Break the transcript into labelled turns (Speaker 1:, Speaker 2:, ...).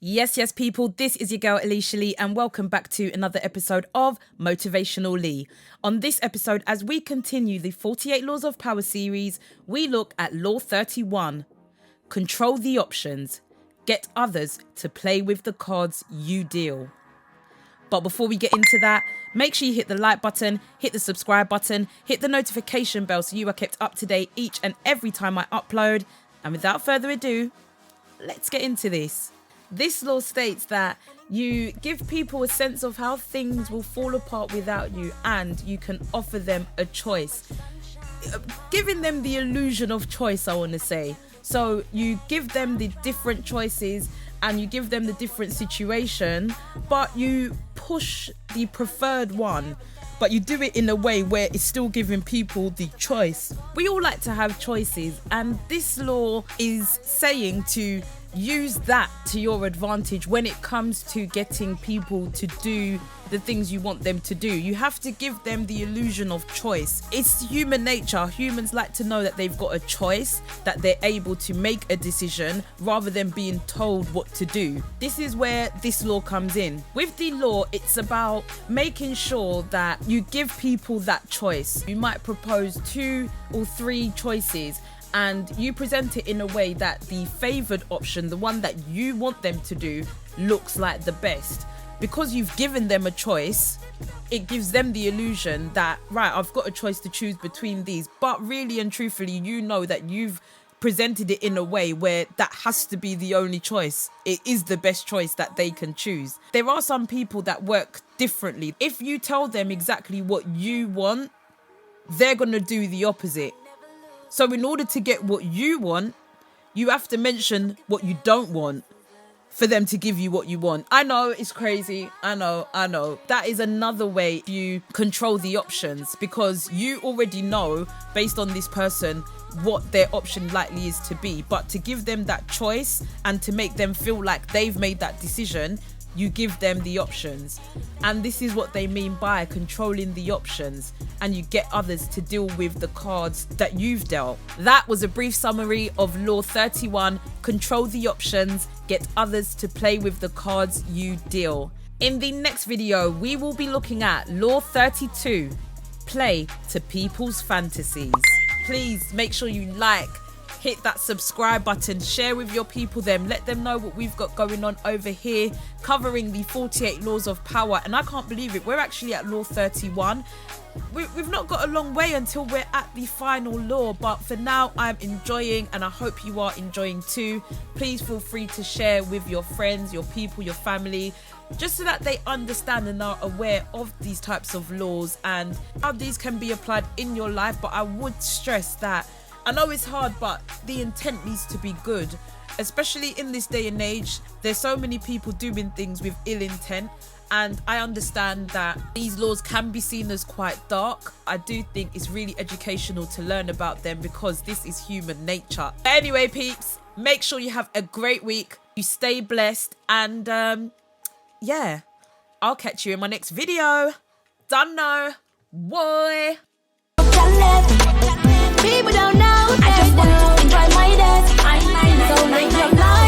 Speaker 1: Yes, people, this is your girl Aleisha Lee and welcome back to another episode of Motivational Lee. On this episode, as we continue the 48 Laws of Power series, we look at Law 31. Control the options. Get others to play with the cards you deal. But before we get into that, make sure you hit the like button, hit the subscribe button, hit the notification bell so you are kept up to date each and every time I upload. And without further ado, let's get into this. This law states that you give people a sense of how things will fall apart without you, and you can offer them a choice. Giving them the illusion of choice, I want to say. So you give them the different choices and you give them the different situation, but you push the preferred one. But you do it in a way where it's still giving people the choice. We all like to have choices, and this law is saying to use that to your advantage when it comes to getting people to do the things you want them to do. You have to give them the illusion of choice. It's human nature. Humans like to know that they've got a choice, that they're able to make a decision rather than being told what to do. This is where this law comes in. With the law, it's about making sure that you give people that choice. You might propose 2 or 3 choices, and you present it in a way that the favoured option, the one that you want them to do, looks like the best. Because you've given them a choice, it gives them the illusion that, right, I've got a choice to choose between these. But really and truthfully, you know that you've presented it in a way where that has to be the only choice. It is the best choice that they can choose. There are some people that work differently. If you tell them exactly what you want, they're going to do the opposite. So in order to get what you want, you have to mention what you don't want for them to give you what you want. I know, it's crazy. I know. That is another way you control the options, because you already know, based on this person, what their option likely is to be. But to give them that choice and to make them feel like they've made that decision, you give them the options. And this is what they mean by controlling the options, and you get others to deal with the cards that you've dealt. That was a brief summary of Law 31. Control the options, get others to play with the cards you deal. In the next video, we will be looking at Law 32. Play to people's fantasies. Please make sure you like, hit that subscribe button, share with your people, let them know what we've got going on over here, covering the 48 Laws of Power. And I can't believe it, we're actually at Law 31. We've not got a long way until we're at the final law, but for now I'm enjoying, and I hope you are enjoying too. Please feel free to share with your friends, your people, your family, just so that they understand and are aware of these types of laws and how these can be applied in your life. But I would stress that I know it's hard, but the intent needs to be good. Especially in this day and age, there's so many people doing things with ill intent. And I understand that these laws can be seen as quite dark. I do think it's really educational to learn about them, because this is human nature. Anyway, peeps, make sure you have a great week. You stay blessed. And yeah, I'll catch you in my next video. Done now. Boy.
Speaker 2: People don't know, I just want to enjoy my day. So make your love.